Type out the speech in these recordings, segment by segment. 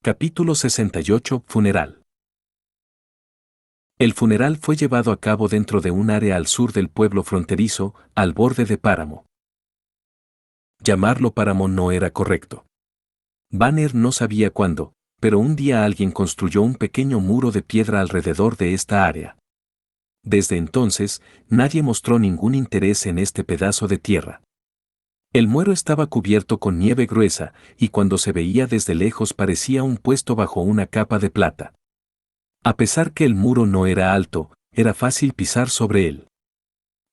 Capítulo 68. Funeral. El funeral fue llevado a cabo dentro de un área al sur del pueblo fronterizo, al borde de páramo. Llamarlo páramo no era correcto. Banner no sabía cuándo, pero un día alguien construyó un pequeño muro de piedra alrededor de esta área. Desde entonces, nadie mostró ningún interés en este pedazo de tierra. El muro estaba cubierto con nieve gruesa, y cuando se veía desde lejos parecía un puesto bajo una capa de plata. A pesar que el muro no era alto, era fácil pisar sobre él.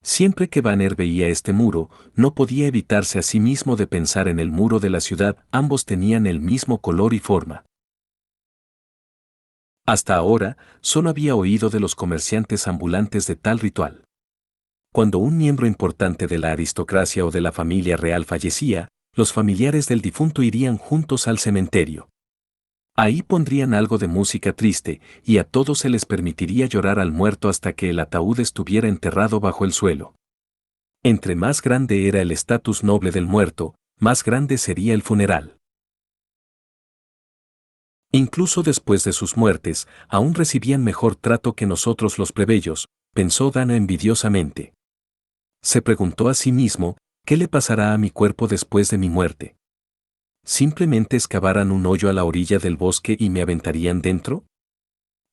Siempre que Banner veía este muro, no podía evitarse a sí mismo de pensar en el muro de la ciudad, ambos tenían el mismo color y forma. Hasta ahora, solo había oído de los comerciantes ambulantes de tal ritual. Cuando un miembro importante de la aristocracia o de la familia real fallecía, los familiares del difunto irían juntos al cementerio. Ahí pondrían algo de música triste, y a todos se les permitiría llorar al muerto hasta que el ataúd estuviera enterrado bajo el suelo. Entre más grande era el estatus noble del muerto, más grande sería el funeral. Incluso después de sus muertes, aún recibían mejor trato que nosotros los plebeyos, pensó Dana envidiosamente. Se preguntó a sí mismo, ¿qué le pasará a mi cuerpo después de mi muerte? ¿Simplemente excavaran un hoyo a la orilla del bosque y me aventarían dentro?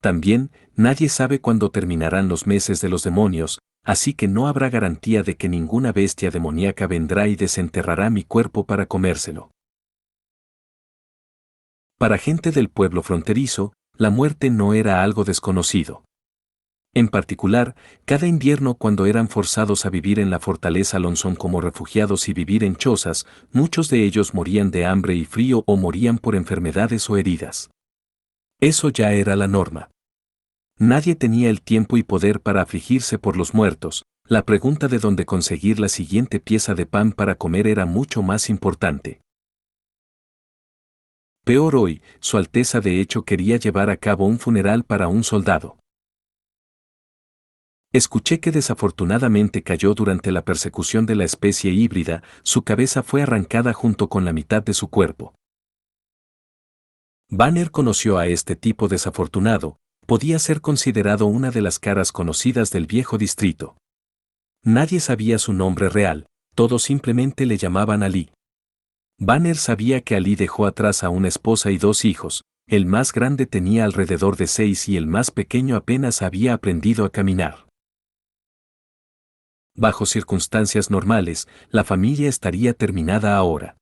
También, nadie sabe cuándo terminarán los meses de los demonios, así que no habrá garantía de que ninguna bestia demoníaca vendrá y desenterrará mi cuerpo para comérselo. Para gente del pueblo fronterizo, la muerte no era algo desconocido. En particular, cada invierno cuando eran forzados a vivir en la fortaleza Lonson como refugiados y vivir en chozas, muchos de ellos morían de hambre y frío o morían por enfermedades o heridas. Eso ya era la norma. Nadie tenía el tiempo y poder para afligirse por los muertos, la pregunta de dónde conseguir la siguiente pieza de pan para comer era mucho más importante. Peor hoy, Su Alteza de hecho quería llevar a cabo un funeral para un soldado. Escuché que desafortunadamente cayó durante la persecución de la especie híbrida, su cabeza fue arrancada junto con la mitad de su cuerpo. Banner conoció a este tipo desafortunado, podía ser considerado una de las caras conocidas del viejo distrito. Nadie sabía su nombre real, todos simplemente le llamaban Ali. Banner sabía que Ali dejó atrás a una esposa y dos hijos, el más grande tenía alrededor de 6 y el más pequeño apenas había aprendido a caminar. Bajo circunstancias normales, la familia estaría terminada ahora.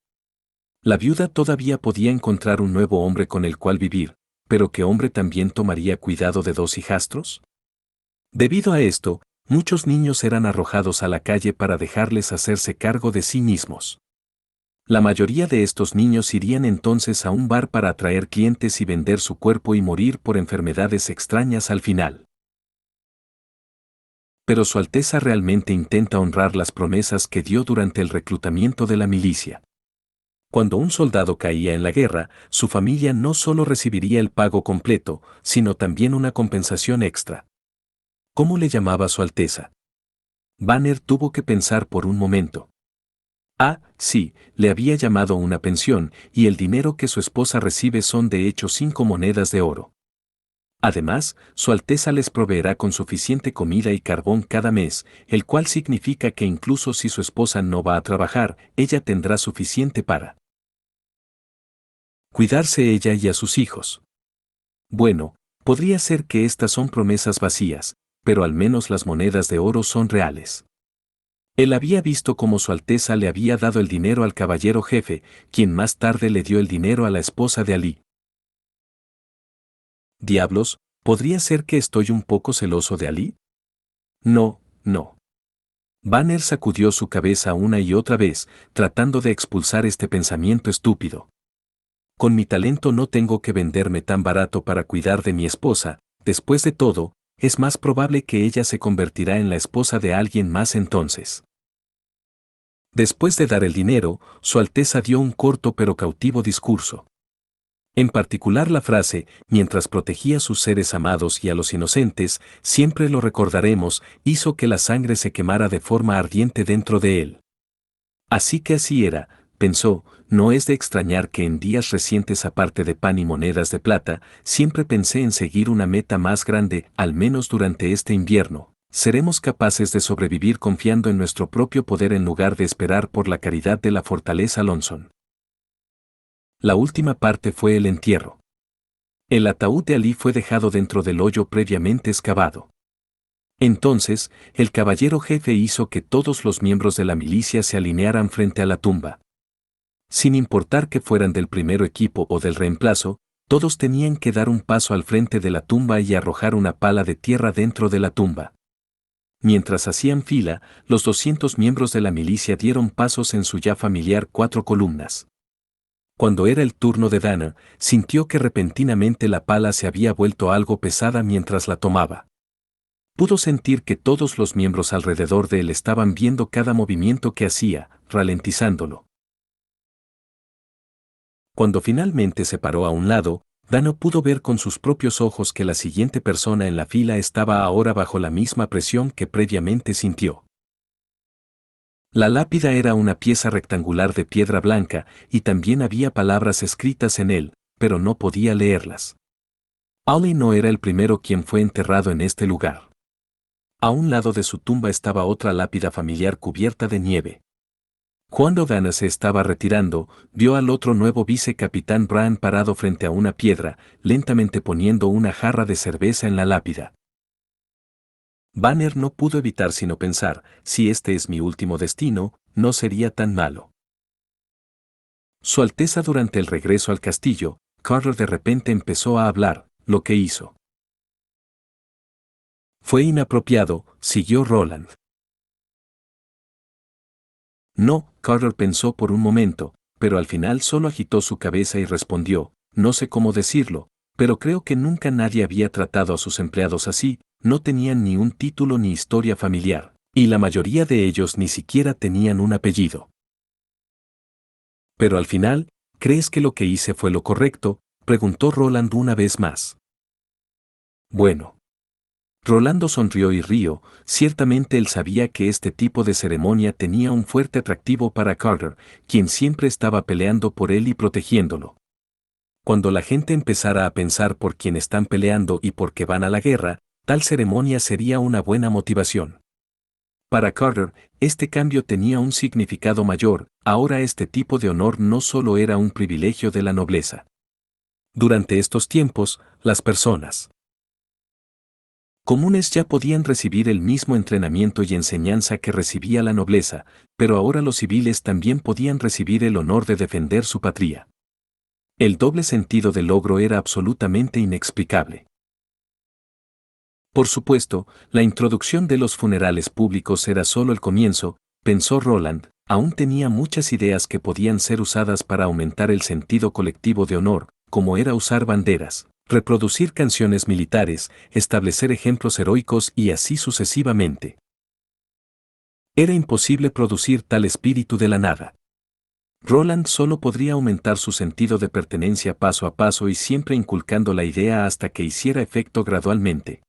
La viuda todavía podía encontrar un nuevo hombre con el cual vivir, pero ¿qué hombre también tomaría cuidado de dos hijastros? Debido a esto, muchos niños eran arrojados a la calle para dejarles hacerse cargo de sí mismos. La mayoría de estos niños irían entonces a un bar para atraer clientes y vender su cuerpo y morir por enfermedades extrañas al final. Pero Su Alteza realmente intenta honrar las promesas que dio durante el reclutamiento de la milicia. Cuando un soldado caía en la guerra, su familia no solo recibiría el pago completo, sino también una compensación extra. ¿Cómo le llamaba Su Alteza? Banner tuvo que pensar por un momento. Ah, sí, le había llamado una pensión, y el dinero que su esposa recibe son de hecho 5 monedas de oro. Además, Su Alteza les proveerá con suficiente comida y carbón cada mes, el cual significa que incluso si su esposa no va a trabajar, ella tendrá suficiente para cuidarse ella y a sus hijos. Bueno, podría ser que estas son promesas vacías, pero al menos las monedas de oro son reales. Él había visto cómo Su Alteza le había dado el dinero al caballero jefe, quien más tarde le dio el dinero a la esposa de Ali. Diablos, ¿podría ser que estoy un poco celoso de Ali? No, no. Banner sacudió su cabeza una y otra vez, tratando de expulsar este pensamiento estúpido. Con mi talento no tengo que venderme tan barato para cuidar de mi esposa, después de todo, es más probable que ella se convertirá en la esposa de alguien más entonces. Después de dar el dinero, Su Alteza dio un corto pero cautivo discurso. En particular la frase, mientras protegía a sus seres amados y a los inocentes, siempre lo recordaremos, hizo que la sangre se quemara de forma ardiente dentro de él. Así que así era, pensó, no es de extrañar que en días recientes aparte de pan y monedas de plata, siempre pensé en seguir una meta más grande, al menos durante este invierno. Seremos capaces de sobrevivir confiando en nuestro propio poder en lugar de esperar por la caridad de la fortaleza Lonson. La última parte fue el entierro. El ataúd de Ali fue dejado dentro del hoyo previamente excavado. Entonces, el caballero jefe hizo que todos los miembros de la milicia se alinearan frente a la tumba. Sin importar que fueran del primer equipo o del reemplazo, todos tenían que dar un paso al frente de la tumba y arrojar una pala de tierra dentro de la tumba. Mientras hacían fila, los 200 miembros de la milicia dieron pasos en su ya familiar 4 columnas. Cuando era el turno de Dana, sintió que repentinamente la pala se había vuelto algo pesada mientras la tomaba. Pudo sentir que todos los miembros alrededor de él estaban viendo cada movimiento que hacía, ralentizándolo. Cuando finalmente se paró a un lado, Dano pudo ver con sus propios ojos que la siguiente persona en la fila estaba ahora bajo la misma presión que previamente sintió. La lápida era una pieza rectangular de piedra blanca y también había palabras escritas en él, pero no podía leerlas. Ali no era el primero quien fue enterrado en este lugar. A un lado de su tumba estaba otra lápida familiar cubierta de nieve. Cuando Dana se estaba retirando, vio al otro nuevo vicecapitán Bran parado frente a una piedra, lentamente poniendo una jarra de cerveza en la lápida. Banner no pudo evitar sino pensar, si este es mi último destino, no sería tan malo. Su Alteza durante el regreso al castillo, Carter de repente empezó a hablar, lo que hizo. Fue inapropiado, siguió Roland. No, Carter pensó por un momento, pero al final solo agitó su cabeza y respondió, no sé cómo decirlo, pero creo que nunca nadie había tratado a sus empleados así, no tenían ni un título ni historia familiar, y la mayoría de ellos ni siquiera tenían un apellido. Pero al final, ¿crees que lo que hice fue lo correcto?, preguntó Roland una vez más. Bueno. Rolando sonrió y rió, ciertamente él sabía que este tipo de ceremonia tenía un fuerte atractivo para Carter, quien siempre estaba peleando por él y protegiéndolo. Cuando la gente empezara a pensar por quién están peleando y por qué van a la guerra, tal ceremonia sería una buena motivación. Para Carter, este cambio tenía un significado mayor, ahora este tipo de honor no solo era un privilegio de la nobleza. Durante estos tiempos, las personas comunes ya podían recibir el mismo entrenamiento y enseñanza que recibía la nobleza, pero ahora los civiles también podían recibir el honor de defender su patria. El doble sentido del logro era absolutamente inexplicable. Por supuesto, la introducción de los funerales públicos era solo el comienzo, pensó Roland, aún tenía muchas ideas que podían ser usadas para aumentar el sentido colectivo de honor, como era usar banderas, reproducir canciones militares, establecer ejemplos heroicos y así sucesivamente. Era imposible producir tal espíritu de la nada. Roland solo podría aumentar su sentido de pertenencia paso a paso y siempre inculcando la idea hasta que hiciera efecto gradualmente.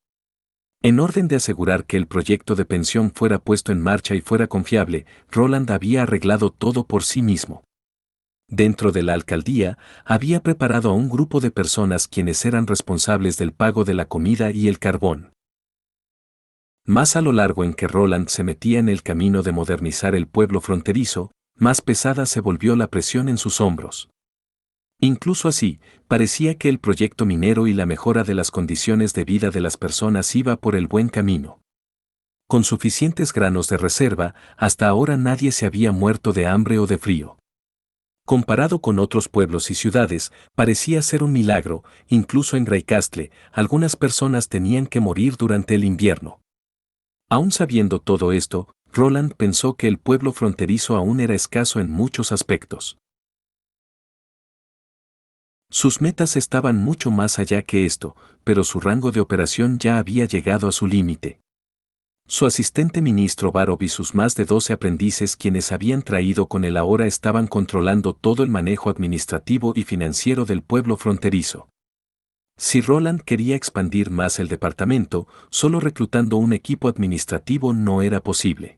En orden de asegurar que el proyecto de pensión fuera puesto en marcha y fuera confiable, Roland había arreglado todo por sí mismo. Dentro de la alcaldía, había preparado a un grupo de personas quienes eran responsables del pago de la comida y el carbón. Más a lo largo en que Roland se metía en el camino de modernizar el pueblo fronterizo, más pesada se volvió la presión en sus hombros. Incluso así, parecía que el proyecto minero y la mejora de las condiciones de vida de las personas iba por el buen camino. Con suficientes granos de reserva, hasta ahora nadie se había muerto de hambre o de frío. Comparado con otros pueblos y ciudades, parecía ser un milagro, incluso en Greycastle, algunas personas tenían que morir durante el invierno. Aún sabiendo todo esto, Roland pensó que el pueblo fronterizo aún era escaso en muchos aspectos. Sus metas estaban mucho más allá que esto, pero su rango de operación ya había llegado a su límite. Su asistente ministro Barov y sus más de 12 aprendices quienes habían traído con él ahora estaban controlando todo el manejo administrativo y financiero del pueblo fronterizo. Si Roland quería expandir más el departamento, solo reclutando un equipo administrativo no era posible.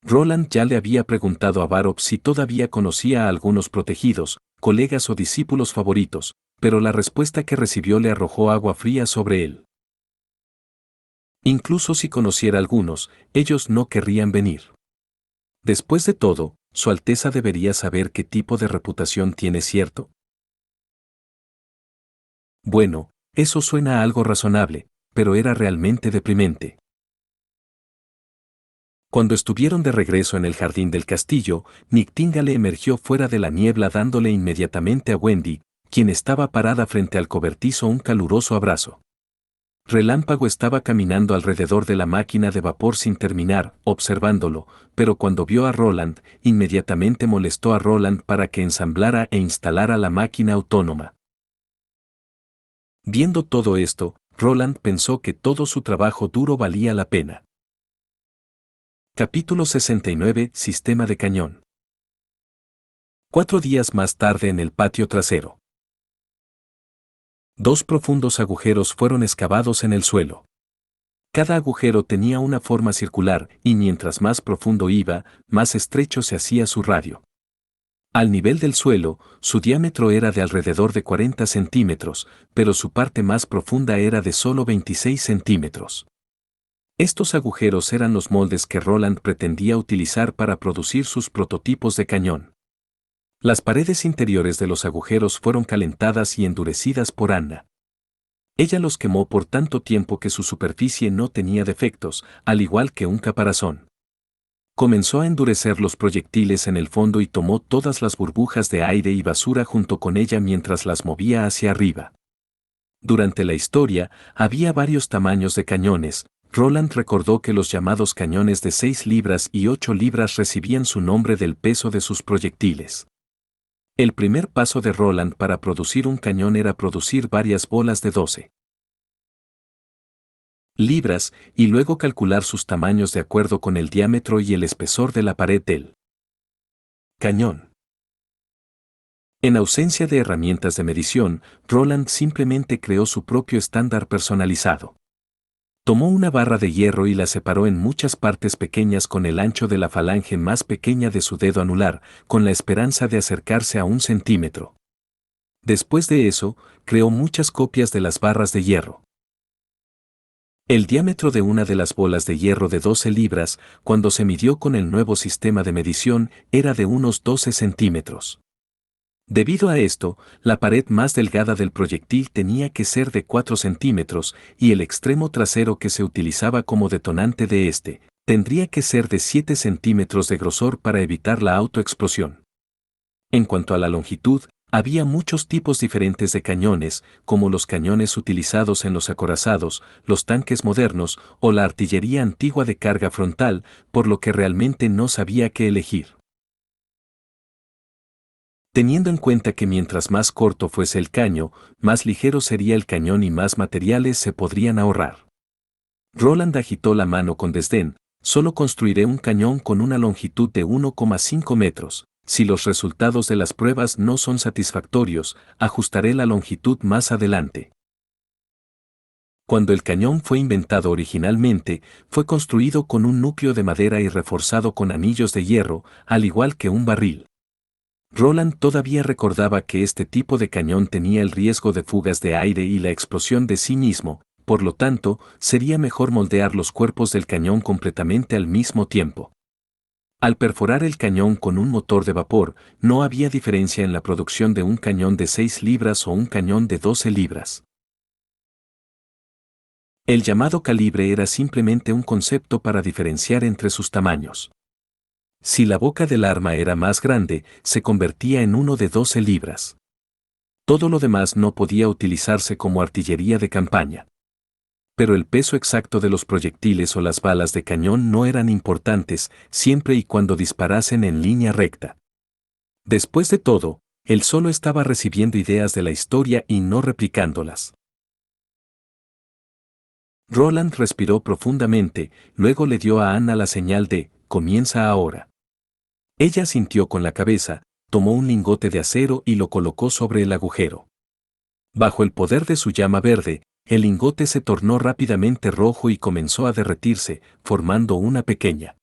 Roland ya le había preguntado a Barop si todavía conocía a algunos protegidos, colegas o discípulos favoritos, pero la respuesta que recibió le arrojó agua fría sobre él. Incluso si conociera algunos, ellos no querrían venir. Después de todo, Su Alteza debería saber qué tipo de reputación tiene, ¿cierto? Bueno, eso suena a algo razonable, pero era realmente deprimente. Cuando estuvieron de regreso en el jardín del castillo, Nictíngale emergió fuera de la niebla dándole inmediatamente a Wendy, quien estaba parada frente al cobertizo, un caluroso abrazo. Relámpago estaba caminando alrededor de la máquina de vapor sin terminar, observándolo, pero cuando vio a Roland, inmediatamente molestó a Roland para que ensamblara e instalara la máquina autónoma. Viendo todo esto, Roland pensó que todo su trabajo duro valía la pena. Capítulo 69. Sistema de cañón. 4 días más tarde, en el patio trasero. 2 profundos agujeros fueron excavados en el suelo. Cada agujero tenía una forma circular, y mientras más profundo iba, más estrecho se hacía su radio. Al nivel del suelo, su diámetro era de alrededor de 40 centímetros, pero su parte más profunda era de solo 26 centímetros. Estos agujeros eran los moldes que Roland pretendía utilizar para producir sus prototipos de cañón. Las paredes interiores de los agujeros fueron calentadas y endurecidas por Anna. Ella los quemó por tanto tiempo que su superficie no tenía defectos, al igual que un caparazón. Comenzó a endurecer los proyectiles en el fondo y tomó todas las burbujas de aire y basura junto con ella mientras las movía hacia arriba. Durante la historia, había varios tamaños de cañones. Roland recordó que los llamados cañones de 6 libras y 8 libras recibían su nombre del peso de sus proyectiles. El primer paso de Roland para producir un cañón era producir varias bolas de 12 libras y luego calcular sus tamaños de acuerdo con el diámetro y el espesor de la pared del cañón. En ausencia de herramientas de medición, Roland simplemente creó su propio estándar personalizado. Tomó una barra de hierro y la separó en muchas partes pequeñas con el ancho de la falange más pequeña de su dedo anular, con la esperanza de acercarse a 1 centímetro. Después de eso, creó muchas copias de las barras de hierro. El diámetro de una de las bolas de hierro de 12 libras, cuando se midió con el nuevo sistema de medición, era de unos 12 centímetros. Debido a esto, la pared más delgada del proyectil tenía que ser de 4 centímetros y el extremo trasero que se utilizaba como detonante de este, tendría que ser de 7 centímetros de grosor para evitar la autoexplosión. En cuanto a la longitud, había muchos tipos diferentes de cañones, como los cañones utilizados en los acorazados, los tanques modernos o la artillería antigua de carga frontal, por lo que realmente no sabía qué elegir. Teniendo en cuenta que mientras más corto fuese el caño, más ligero sería el cañón y más materiales se podrían ahorrar. Roland agitó la mano con desdén: solo construiré un cañón con una longitud de 1,5 metros. Si los resultados de las pruebas no son satisfactorios, ajustaré la longitud más adelante. Cuando el cañón fue inventado originalmente, fue construido con un núcleo de madera y reforzado con anillos de hierro, al igual que un barril. Roland todavía recordaba que este tipo de cañón tenía el riesgo de fugas de aire y la explosión de sí mismo, por lo tanto, sería mejor moldear los cuerpos del cañón completamente al mismo tiempo. Al perforar el cañón con un motor de vapor, no había diferencia en la producción de un cañón de 6 libras o un cañón de 12 libras. El llamado calibre era simplemente un concepto para diferenciar entre sus tamaños. Si la boca del arma era más grande, se convertía en uno de 12 libras. Todo lo demás no podía utilizarse como artillería de campaña. Pero el peso exacto de los proyectiles o las balas de cañón no eran importantes, siempre y cuando disparasen en línea recta. Después de todo, él solo estaba recibiendo ideas de la historia y no replicándolas. Roland respiró profundamente, luego le dio a Anna la señal de «comienza ahora». Ella asintió con la cabeza, tomó un lingote de acero y lo colocó sobre el agujero. Bajo el poder de su llama verde, el lingote se tornó rápidamente rojo y comenzó a derretirse, formando una pequeña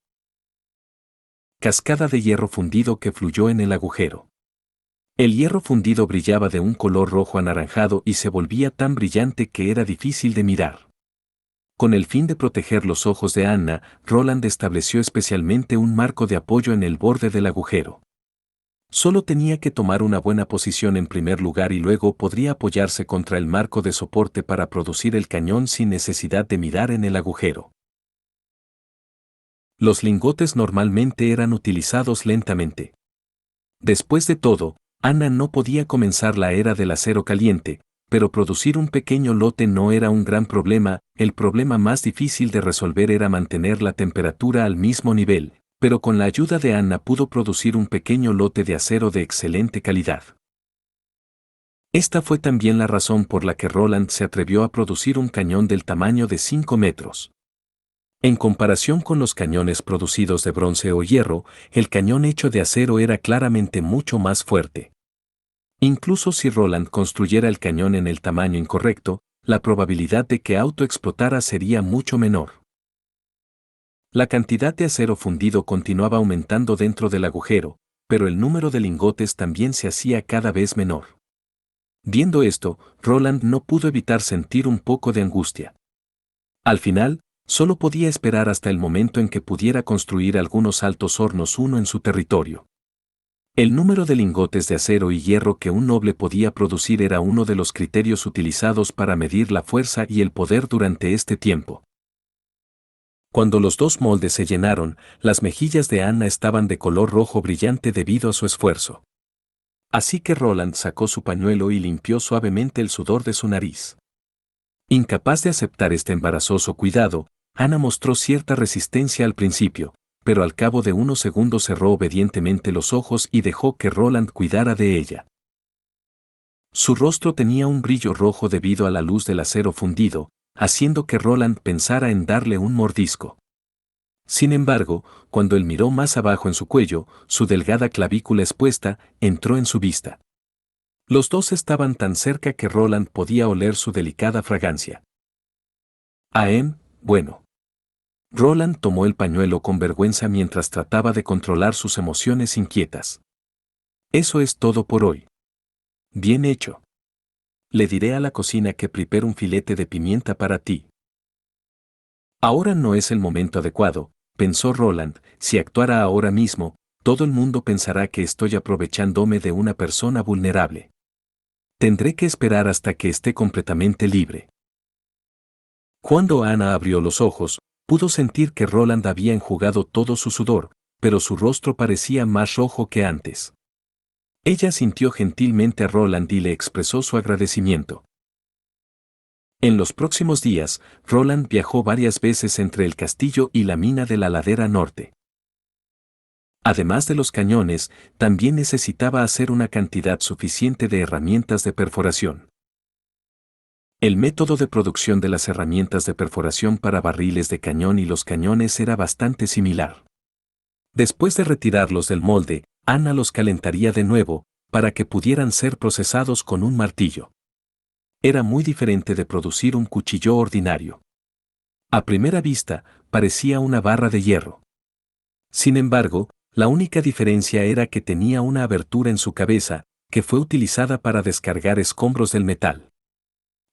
cascada de hierro fundido que fluyó en el agujero. El hierro fundido brillaba de un color rojo anaranjado y se volvía tan brillante que era difícil de mirar. Con el fin de proteger los ojos de Anna, Roland estableció especialmente un marco de apoyo en el borde del agujero. Solo tenía que tomar una buena posición en primer lugar y luego podría apoyarse contra el marco de soporte para producir el cañón sin necesidad de mirar en el agujero. Los lingotes normalmente eran utilizados lentamente. Después de todo, Anna no podía comenzar la era del acero caliente, pero producir un pequeño lote no era un gran problema. El problema más difícil de resolver era mantener la temperatura al mismo nivel, pero con la ayuda de Anna pudo producir un pequeño lote de acero de excelente calidad. Esta fue también la razón por la que Roland se atrevió a producir un cañón del tamaño de 5 metros. En comparación con los cañones producidos de bronce o hierro, el cañón hecho de acero era claramente mucho más fuerte. Incluso si Roland construyera el cañón en el tamaño incorrecto, la probabilidad de que explotara sería mucho menor. La cantidad de acero fundido continuaba aumentando dentro del agujero, pero el número de lingotes también se hacía cada vez menor. Viendo esto, Roland no pudo evitar sentir un poco de angustia. Al final, solo podía esperar hasta el momento en que pudiera construir algunos altos hornos uno en su territorio. El número de lingotes de acero y hierro que un noble podía producir era uno de los criterios utilizados para medir la fuerza y el poder durante este tiempo. Cuando los dos moldes se llenaron, las mejillas de Anna estaban de color rojo brillante debido a su esfuerzo. Así que Roland sacó su pañuelo y limpió suavemente el sudor de su nariz. Incapaz de aceptar este embarazoso cuidado, Anna mostró cierta resistencia al principio, pero al cabo de unos segundos cerró obedientemente los ojos y dejó que Roland cuidara de ella. Su rostro tenía un brillo rojo debido a la luz del acero fundido, haciendo que Roland pensara en darle un mordisco. Sin embargo, cuando él miró más abajo en su cuello, su delgada clavícula expuesta entró en su vista. Los dos estaban tan cerca que Roland podía oler su delicada fragancia. Bueno. Roland tomó el pañuelo con vergüenza mientras trataba de controlar sus emociones inquietas. Eso es todo por hoy. Bien hecho. Le diré a la cocina que prepare un filete de pimienta para ti. Ahora no es el momento adecuado, pensó Roland. Si actuara ahora mismo, todo el mundo pensará que estoy aprovechándome de una persona vulnerable. Tendré que esperar hasta que esté completamente libre. Cuando Anna abrió los ojos, pudo sentir que Roland había enjugado todo su sudor, pero su rostro parecía más rojo que antes. Ella sintió gentilmente a Roland y le expresó su agradecimiento. En los próximos días, Roland viajó varias veces entre el castillo y la mina de la ladera norte. Además de los cañones, también necesitaba hacer una cantidad suficiente de herramientas de perforación. El método de producción de las herramientas de perforación para barriles de cañón y los cañones era bastante similar. Después de retirarlos del molde, Anna los calentaría de nuevo, para que pudieran ser procesados con un martillo. Era muy diferente de producir un cuchillo ordinario. A primera vista, parecía una barra de hierro. Sin embargo, la única diferencia era que tenía una abertura en su cabeza, que fue utilizada para descargar escombros del metal.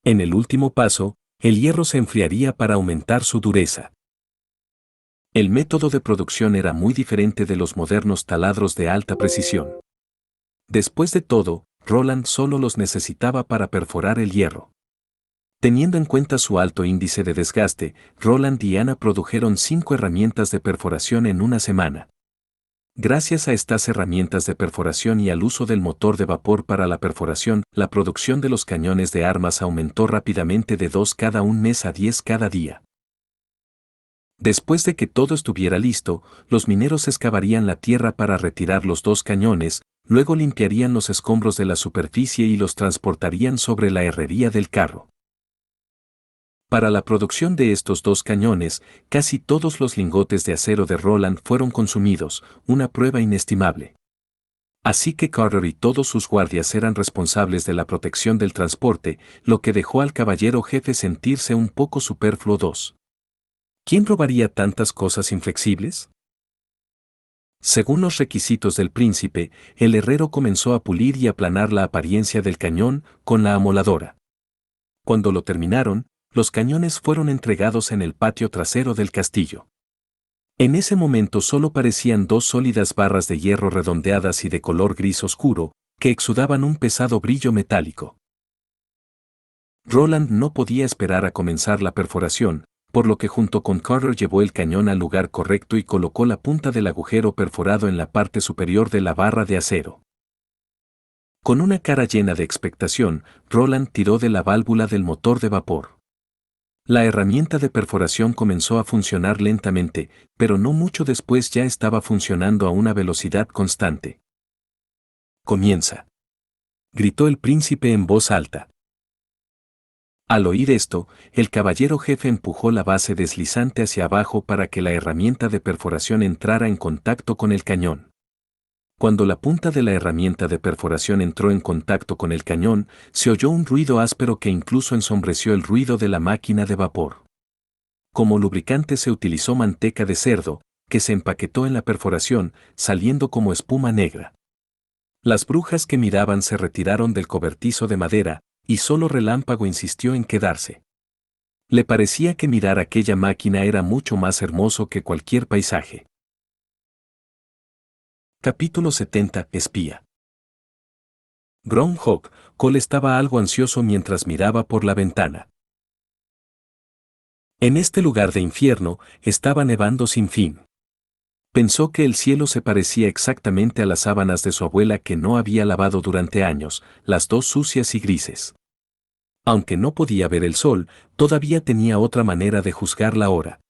En el último paso, el hierro se enfriaría para aumentar su dureza. El método de producción era muy diferente de los modernos taladros de alta precisión. Después de todo, Roland solo los necesitaba para perforar el hierro. Teniendo en cuenta su alto índice de desgaste, Roland y Anna produjeron 5 herramientas de perforación en una semana. Gracias a estas herramientas de perforación y al uso del motor de vapor para la perforación, la producción de los cañones de armas aumentó rápidamente de 2 cada un mes a 10 cada día. Después de que todo estuviera listo, los mineros excavarían la tierra para retirar los 2 cañones, luego limpiarían los escombros de la superficie y los transportarían sobre la herrería del carro. Para la producción de estos 2 cañones, casi todos los lingotes de acero de Roland fueron consumidos, una prueba inestimable. Así que Carter y todos sus guardias eran responsables de la protección del transporte, lo que dejó al caballero jefe sentirse un poco superfluo. ¿Quién robaría tantas cosas inflexibles? Según los requisitos del príncipe, el herrero comenzó a pulir y aplanar la apariencia del cañón con la amoladora. Cuando lo terminaron, los cañones fueron entregados en el patio trasero del castillo. En ese momento solo parecían dos sólidas barras de hierro redondeadas y de color gris oscuro, que exudaban un pesado brillo metálico. Roland no podía esperar a comenzar la perforación, por lo que junto con Carter llevó el cañón al lugar correcto y colocó la punta del agujero perforado en la parte superior de la barra de acero. Con una cara llena de expectación, Roland tiró de la válvula del motor de vapor. La herramienta de perforación comenzó a funcionar lentamente, pero no mucho después ya estaba funcionando a una velocidad constante. «Comienza», gritó el príncipe en voz alta. Al oír esto, el caballero jefe empujó la base deslizante hacia abajo para que la herramienta de perforación entrara en contacto con el cañón. Cuando la punta de la herramienta de perforación entró en contacto con el cañón, se oyó un ruido áspero que incluso ensombreció el ruido de la máquina de vapor. Como lubricante se utilizó manteca de cerdo, que se empaquetó en la perforación, saliendo como espuma negra. Las brujas que miraban se retiraron del cobertizo de madera, y solo Relámpago insistió en quedarse. Le parecía que mirar aquella máquina era mucho más hermoso que cualquier paisaje. Capítulo 70. Espía. Groundhog Cole estaba algo ansioso mientras miraba por la ventana. En este lugar de infierno estaba nevando sin fin. Pensó que el cielo se parecía exactamente a las sábanas de su abuela que no había lavado durante años, las dos sucias y grises. Aunque no podía ver el sol, todavía tenía otra manera de juzgar la hora.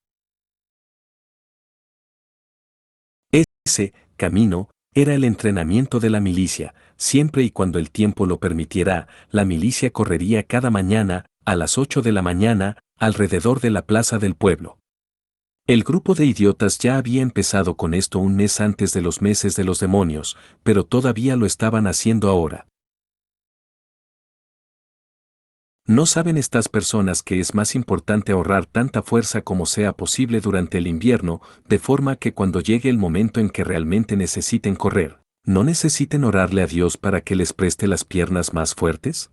Ese camino era el entrenamiento de la milicia. Siempre y cuando el tiempo lo permitiera, la milicia correría cada mañana, a las 8 de la mañana, alrededor de la plaza del pueblo. El grupo de idiotas ya había empezado con esto un mes antes de los meses de los demonios, pero todavía lo estaban haciendo ahora. ¿No saben estas personas que es más importante ahorrar tanta fuerza como sea posible durante el invierno, de forma que cuando llegue el momento en que realmente necesiten correr, no necesiten orarle a Dios para que les preste las piernas más fuertes?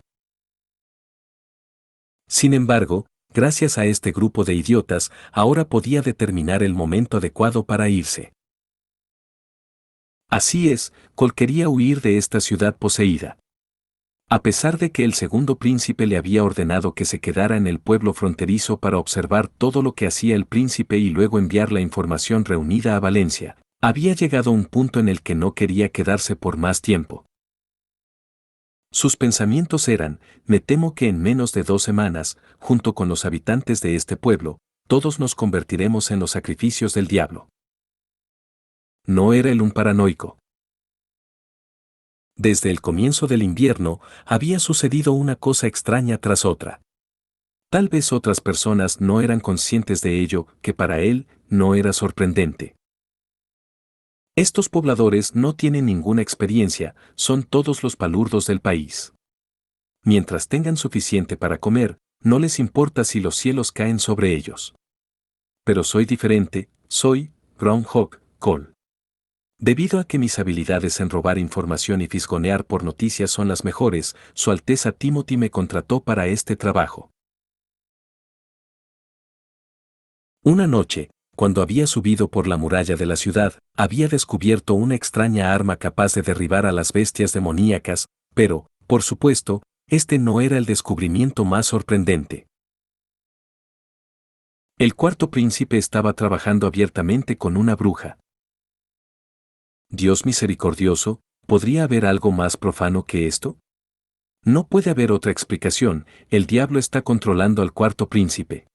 Sin embargo, gracias a este grupo de idiotas, ahora podía determinar el momento adecuado para irse. Así es, Cole quería huir de esta ciudad poseída. A pesar de que el segundo príncipe le había ordenado que se quedara en el pueblo fronterizo para observar todo lo que hacía el príncipe y luego enviar la información reunida a Valencia, había llegado un punto en el que no quería quedarse por más tiempo. Sus pensamientos eran: me temo que en menos de 2 semanas, junto con los habitantes de este pueblo, todos nos convertiremos en los sacrificios del diablo. No era él un paranoico. Desde el comienzo del invierno, había sucedido una cosa extraña tras otra. Tal vez otras personas no eran conscientes de ello, que para él no era sorprendente. Estos pobladores no tienen ninguna experiencia, son todos los palurdos del país. Mientras tengan suficiente para comer, no les importa si los cielos caen sobre ellos. Pero soy diferente, soy Groundhog Cole. Debido a que mis habilidades en robar información y fisgonear por noticias son las mejores, Su Alteza Timothy me contrató para este trabajo. Una noche, cuando había subido por la muralla de la ciudad, había descubierto una extraña arma capaz de derribar a las bestias demoníacas, pero, por supuesto, este no era el descubrimiento más sorprendente. El cuarto príncipe estaba trabajando abiertamente con una bruja. Dios misericordioso, ¿podría haber algo más profano que esto? No puede haber otra explicación, el diablo está controlando al cuarto príncipe.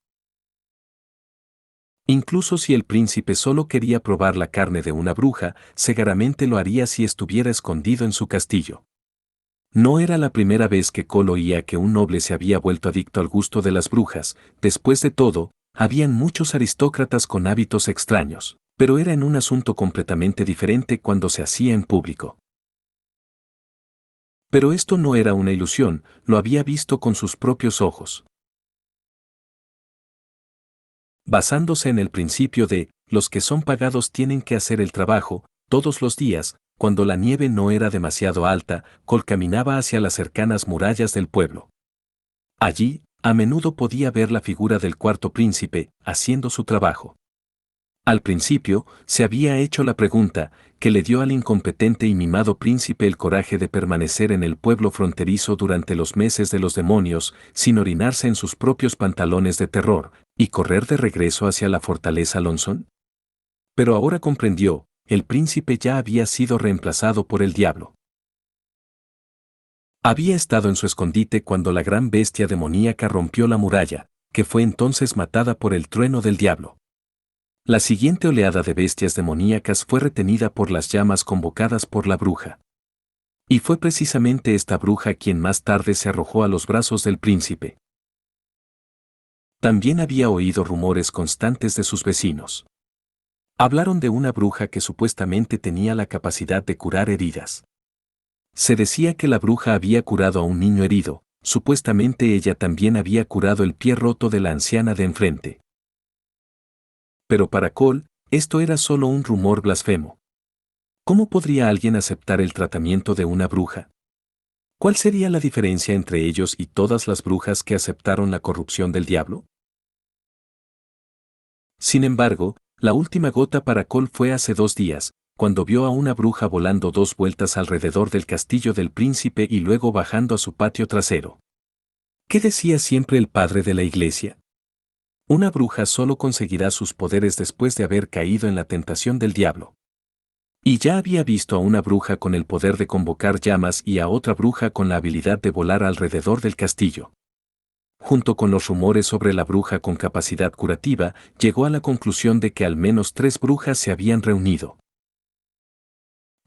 Incluso si el príncipe solo quería probar la carne de una bruja, seguramente lo haría si estuviera escondido en su castillo. No era la primera vez que Cole oía que un noble se había vuelto adicto al gusto de las brujas. Después de todo, habían muchos aristócratas con hábitos extraños, pero era en un asunto completamente diferente cuando se hacía en público. Pero esto no era una ilusión, lo había visto con sus propios ojos. Basándose en el principio de, los que son pagados tienen que hacer el trabajo, todos los días, cuando la nieve no era demasiado alta, Cole caminaba hacia las cercanas murallas del pueblo. Allí, a menudo podía ver la figura del cuarto príncipe, haciendo su trabajo. Al principio, se había hecho la pregunta, que le dio al incompetente y mimado príncipe el coraje de permanecer en el pueblo fronterizo durante los meses de los demonios, sin orinarse en sus propios pantalones de terror, y correr de regreso hacia la fortaleza Lonson. Pero ahora comprendió, el príncipe ya había sido reemplazado por el diablo. Había estado en su escondite cuando la gran bestia demoníaca rompió la muralla, que fue entonces matada por el trueno del diablo. La siguiente oleada de bestias demoníacas fue retenida por las llamas convocadas por la bruja. Y fue precisamente esta bruja quien más tarde se arrojó a los brazos del príncipe. También había oído rumores constantes de sus vecinos. Hablaron de una bruja que supuestamente tenía la capacidad de curar heridas. Se decía que la bruja había curado a un niño herido, supuestamente ella también había curado el pie roto de la anciana de enfrente. Pero para Cole, esto era solo un rumor blasfemo. ¿Cómo podría alguien aceptar el tratamiento de una bruja? ¿Cuál sería la diferencia entre ellos y todas las brujas que aceptaron la corrupción del diablo? Sin embargo, la última gota para Cole fue hace 2 días, cuando vio a una bruja volando 2 vueltas alrededor del castillo del príncipe y luego bajando a su patio trasero. ¿Qué decía siempre el padre de la iglesia? Una bruja solo conseguirá sus poderes después de haber caído en la tentación del diablo. Y ya había visto a una bruja con el poder de convocar llamas y a otra bruja con la habilidad de volar alrededor del castillo. Junto con los rumores sobre la bruja con capacidad curativa, llegó a la conclusión de que al menos 3 brujas se habían reunido.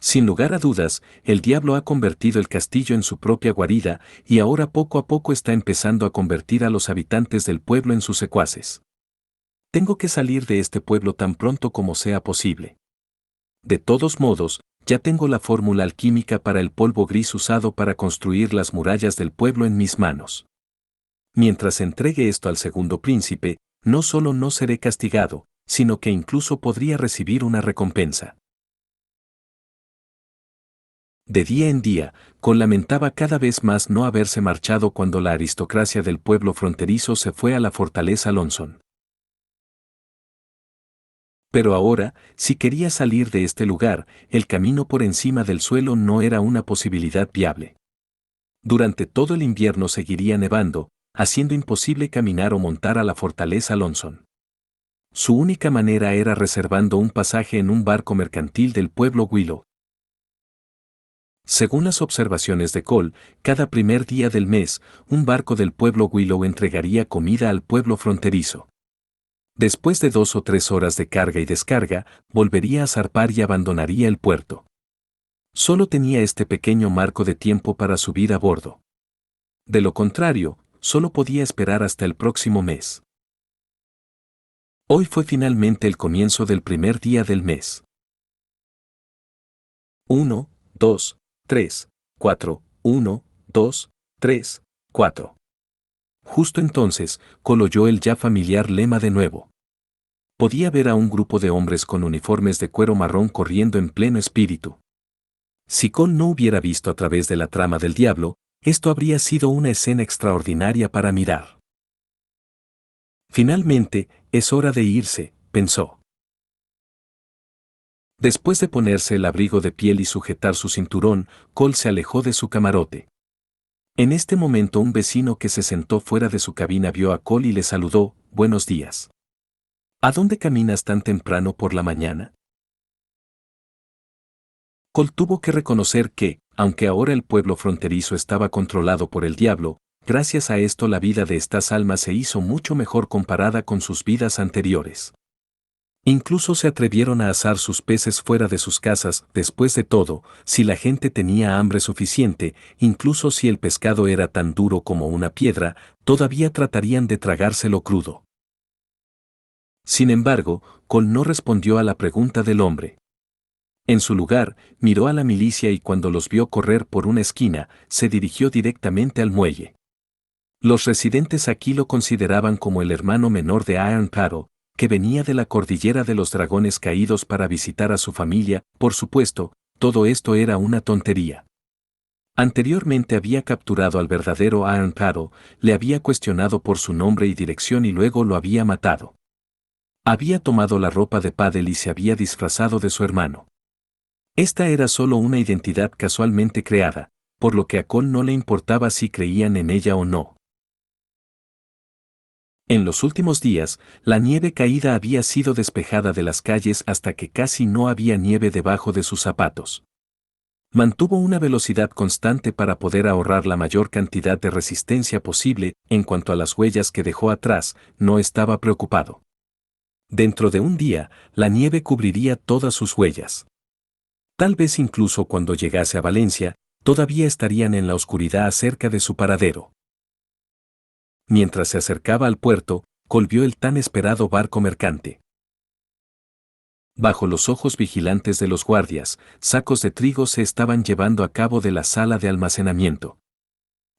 Sin lugar a dudas, el diablo ha convertido el castillo en su propia guarida, y ahora poco a poco está empezando a convertir a los habitantes del pueblo en sus secuaces. Tengo que salir de este pueblo tan pronto como sea posible. De todos modos, ya tengo la fórmula alquímica para el polvo gris usado para construir las murallas del pueblo en mis manos. Mientras entregue esto al segundo príncipe, no solo no seré castigado, sino que incluso podría recibir una recompensa. De día en día, Cole lamentaba cada vez más no haberse marchado cuando la aristocracia del pueblo fronterizo se fue a la fortaleza Lonson. Pero ahora, si quería salir de este lugar, el camino por encima del suelo no era una posibilidad viable. Durante todo el invierno seguiría nevando, haciendo imposible caminar o montar a la fortaleza Lonson. Su única manera era reservando un pasaje en un barco mercantil del pueblo Willow. Según las observaciones de Cole, cada primer día del mes, un barco del pueblo Willow entregaría comida al pueblo fronterizo. Después de 2 o 3 horas de carga y descarga, volvería a zarpar y abandonaría el puerto. Solo tenía este pequeño marco de tiempo para subir a bordo. De lo contrario, solo podía esperar hasta el próximo mes. Hoy fue finalmente el comienzo del primer día del mes. 1, 2, 3, 4, 1, 2, 3, 4. Justo entonces, Cole oyó el ya familiar lema de nuevo. Podía ver a un grupo de hombres con uniformes de cuero marrón corriendo en pleno espíritu. Si Cole no hubiera visto a través de la trama del diablo, esto habría sido una escena extraordinaria para mirar. Finalmente, es hora de irse, pensó. Después de ponerse el abrigo de piel y sujetar su cinturón, Cole se alejó de su camarote. En este momento un vecino que se sentó fuera de su cabina vio a Cole y le saludó, «Buenos días. ¿A dónde caminas tan temprano por la mañana?» Cole tuvo que reconocer que, aunque ahora el pueblo fronterizo estaba controlado por el diablo, gracias a esto la vida de estas almas se hizo mucho mejor comparada con sus vidas anteriores. Incluso se atrevieron a asar sus peces fuera de sus casas. Después de todo, si la gente tenía hambre suficiente, incluso si el pescado era tan duro como una piedra, todavía tratarían de tragárselo crudo. Sin embargo, Cole no respondió a la pregunta del hombre. En su lugar, miró a la milicia y cuando los vio correr por una esquina, se dirigió directamente al muelle. Los residentes aquí lo consideraban como el hermano menor de Iron Paddle, que venía de la cordillera de los dragones caídos para visitar a su familia. Por supuesto, todo esto era una tontería. Anteriormente había capturado al verdadero Aaron Paddle, le había cuestionado por su nombre y dirección y luego lo había matado. Había tomado la ropa de Paddle y se había disfrazado de su hermano. Esta era solo una identidad casualmente creada, por lo que a Cole no le importaba si creían en ella o no. En los últimos días, la nieve caída había sido despejada de las calles hasta que casi no había nieve debajo de sus zapatos. Mantuvo una velocidad constante para poder ahorrar la mayor cantidad de resistencia posible. En cuanto a las huellas que dejó atrás, no estaba preocupado. Dentro de un día, la nieve cubriría todas sus huellas. Tal vez incluso cuando llegase a Valencia, todavía estarían en la oscuridad acerca de su paradero. Mientras se acercaba al puerto, Cole vio el tan esperado barco mercante. Bajo los ojos vigilantes de los guardias, sacos de trigo se estaban llevando a cabo de la sala de almacenamiento.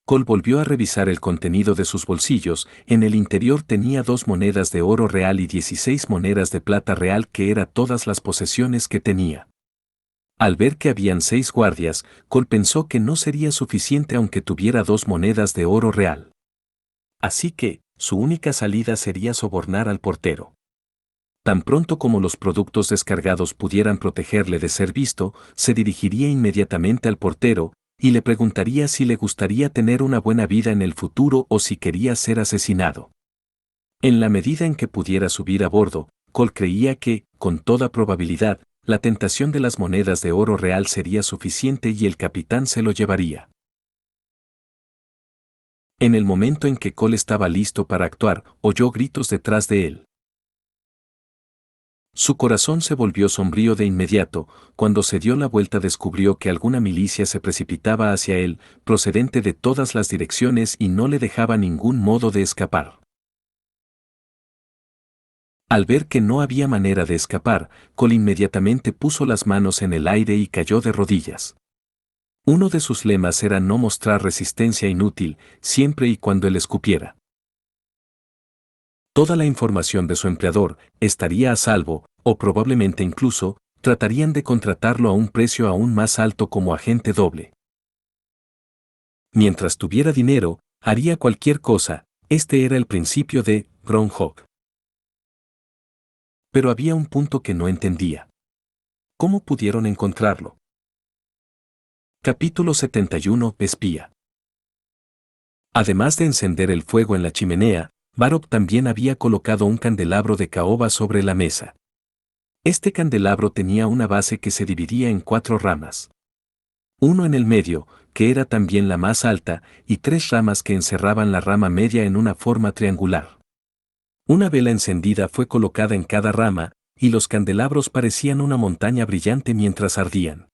Cole volvió a revisar el contenido de sus bolsillos. En el interior tenía 2 monedas de oro real y 16 monedas de plata real, que eran todas las posesiones que tenía. Al ver que habían 6 guardias, Cole pensó que no sería suficiente aunque tuviera 2 monedas de oro real. Así que, su única salida sería sobornar al portero. Tan pronto como los productos descargados pudieran protegerle de ser visto, se dirigiría inmediatamente al portero y le preguntaría si le gustaría tener una buena vida en el futuro o si quería ser asesinado. En la medida en que pudiera subir a bordo, Cole creía que, con toda probabilidad, la tentación de las monedas de oro real sería suficiente y el capitán se lo llevaría. En el momento en que Cole estaba listo para actuar, oyó gritos detrás de él. Su corazón se volvió sombrío de inmediato. Cuando se dio la vuelta descubrió que alguna milicia se precipitaba hacia él, procedente de todas las direcciones, y no le dejaba ningún modo de escapar. Al ver que no había manera de escapar, Cole inmediatamente puso las manos en el aire y cayó de rodillas. Uno de sus lemas era no mostrar resistencia inútil, siempre y cuando él escupiera. Toda la información de su empleador estaría a salvo, o probablemente incluso, tratarían de contratarlo a un precio aún más alto como agente doble. Mientras tuviera dinero, haría cualquier cosa. Este era el principio de Groundhog. Pero había un punto que no entendía. ¿Cómo pudieron encontrarlo? Capítulo 71. Espía. Además de encender el fuego en la chimenea, Varrock también había colocado un candelabro de caoba sobre la mesa. Este candelabro tenía una base que se dividía en 4 ramas. Uno en el medio, que era también la más alta, y 3 ramas que encerraban la rama media en una forma triangular. Una vela encendida fue colocada en cada rama, y los candelabros parecían una montaña brillante mientras ardían.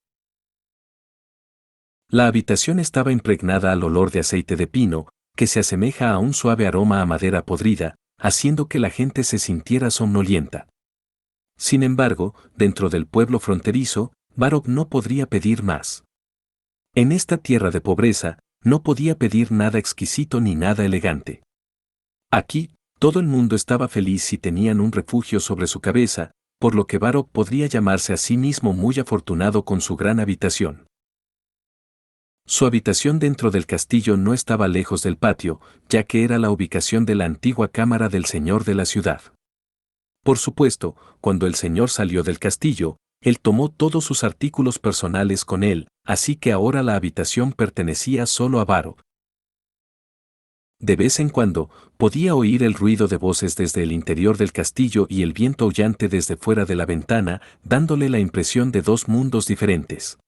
La habitación estaba impregnada al olor de aceite de pino, que se asemeja a un suave aroma a madera podrida, haciendo que la gente se sintiera somnolienta. Sin embargo, dentro del pueblo fronterizo, Varrock no podría pedir más. En esta tierra de pobreza, no podía pedir nada exquisito ni nada elegante. Aquí, todo el mundo estaba feliz si tenían un refugio sobre su cabeza, por lo que Varrock podría llamarse a sí mismo muy afortunado con su gran habitación. Su habitación dentro del castillo no estaba lejos del patio, ya que era la ubicación de la antigua cámara del señor de la ciudad. Por supuesto, cuando el señor salió del castillo, él tomó todos sus artículos personales con él, así que ahora la habitación pertenecía solo a Varrock. De vez en cuando, podía oír el ruido de voces desde el interior del castillo y el viento aullante desde fuera de la ventana, dándole la impresión de 2 mundos diferentes.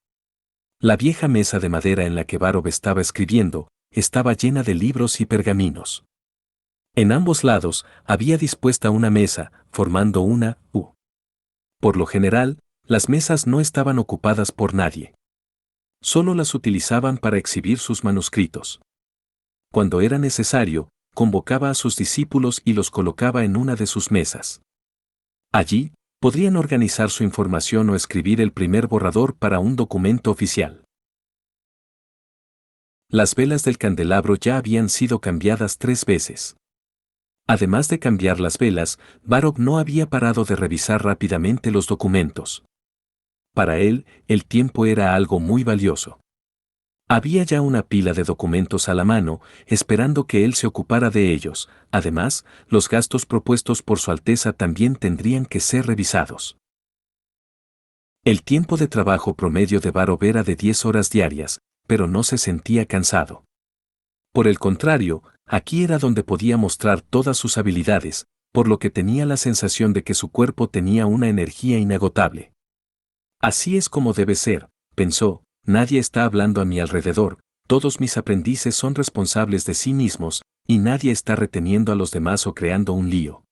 La vieja mesa de madera en la que Varrock estaba escribiendo, estaba llena de libros y pergaminos. En ambos lados, había dispuesta una mesa, formando una U. Por lo general, las mesas no estaban ocupadas por nadie. Solo las utilizaban para exhibir sus manuscritos. Cuando era necesario, convocaba a sus discípulos y los colocaba en una de sus mesas. Allí, podrían organizar su información o escribir el primer borrador para un documento oficial. Las velas del candelabro ya habían sido cambiadas 3 veces. Además de cambiar las velas, Varrok no había parado de revisar rápidamente los documentos. Para él, el tiempo era algo muy valioso. Había ya una pila de documentos a la mano, esperando que él se ocupara de ellos. Además, los gastos propuestos por Su Alteza también tendrían que ser revisados. El tiempo de trabajo promedio de Varrok era de 10 horas diarias, pero no se sentía cansado. Por el contrario, aquí era donde podía mostrar todas sus habilidades, por lo que tenía la sensación de que su cuerpo tenía una energía inagotable. Así es como debe ser, pensó, nadie está hablando a mi alrededor, todos mis aprendices son responsables de sí mismos, y nadie está reteniendo a los demás o creando un lío.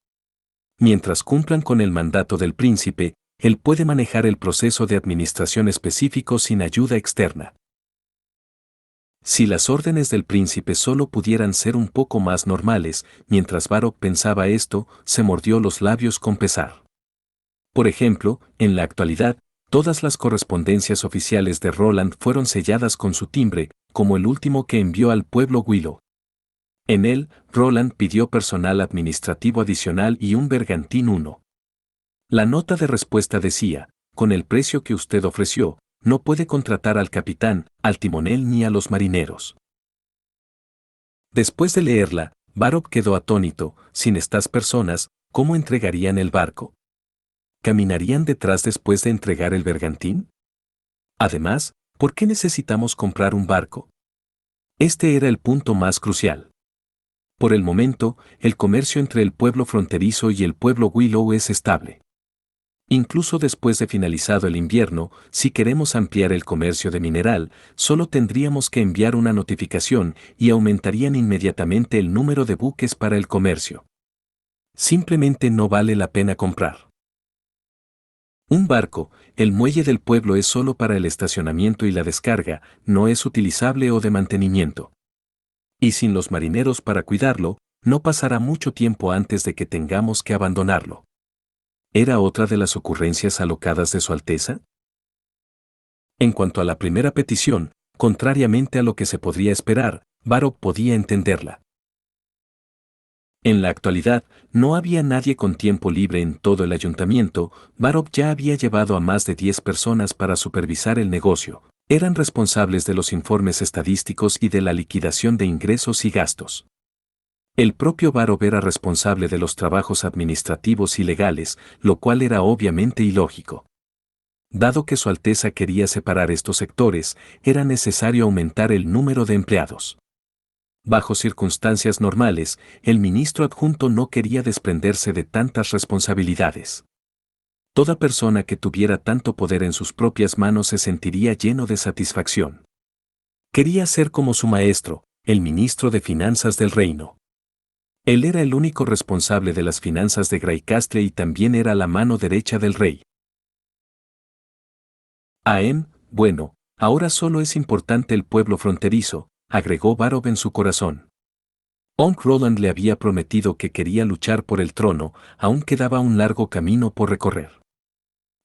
Mientras cumplan con el mandato del príncipe, él puede manejar el proceso de administración específico sin ayuda externa. Si las órdenes del príncipe solo pudieran ser un poco más normales, mientras Varrok pensaba esto, se mordió los labios con pesar. Por ejemplo, en la actualidad, todas las correspondencias oficiales de Roland fueron selladas con su timbre, como el último que envió al pueblo Willow. En él, Roland pidió personal administrativo adicional y un bergantín 1. La nota de respuesta decía, con el precio que usted ofreció, no puede contratar al capitán, al timonel ni a los marineros. Después de leerla, Varrok quedó atónito, sin estas personas, ¿cómo entregarían el barco? ¿Caminarían detrás después de entregar el bergantín? Además, ¿por qué necesitamos comprar un barco? Este era el punto más crucial. Por el momento, el comercio entre el pueblo fronterizo y el pueblo Willow es estable. Incluso después de finalizado el invierno, si queremos ampliar el comercio de mineral, solo tendríamos que enviar una notificación y aumentarían inmediatamente el número de buques para el comercio. Simplemente no vale la pena comprar un barco. El muelle del pueblo es solo para el estacionamiento y la descarga, no es utilizable o de mantenimiento. Y sin los marineros para cuidarlo, no pasará mucho tiempo antes de que tengamos que abandonarlo. ¿Era otra de las ocurrencias alocadas de Su Alteza? En cuanto a la primera petición, contrariamente a lo que se podría esperar, Varrok podía entenderla. En la actualidad, no había nadie con tiempo libre en todo el ayuntamiento. Varrok ya había llevado a más de 10 personas para supervisar el negocio. Eran responsables de los informes estadísticos y de la liquidación de ingresos y gastos. El propio Varrok era responsable de los trabajos administrativos y legales, lo cual era obviamente ilógico. Dado que Su Alteza quería separar estos sectores, era necesario aumentar el número de empleados. Bajo circunstancias normales, el ministro adjunto no quería desprenderse de tantas responsabilidades. Toda persona que tuviera tanto poder en sus propias manos se sentiría lleno de satisfacción. Quería ser como su maestro, el ministro de Finanzas del reino. Él era el único responsable de las finanzas de Greycastle y también era la mano derecha del rey. Bueno, ahora solo es importante el pueblo fronterizo, agregó Varrok en su corazón. Onk Roland le había prometido que quería luchar por el trono, aún quedaba un largo camino por recorrer.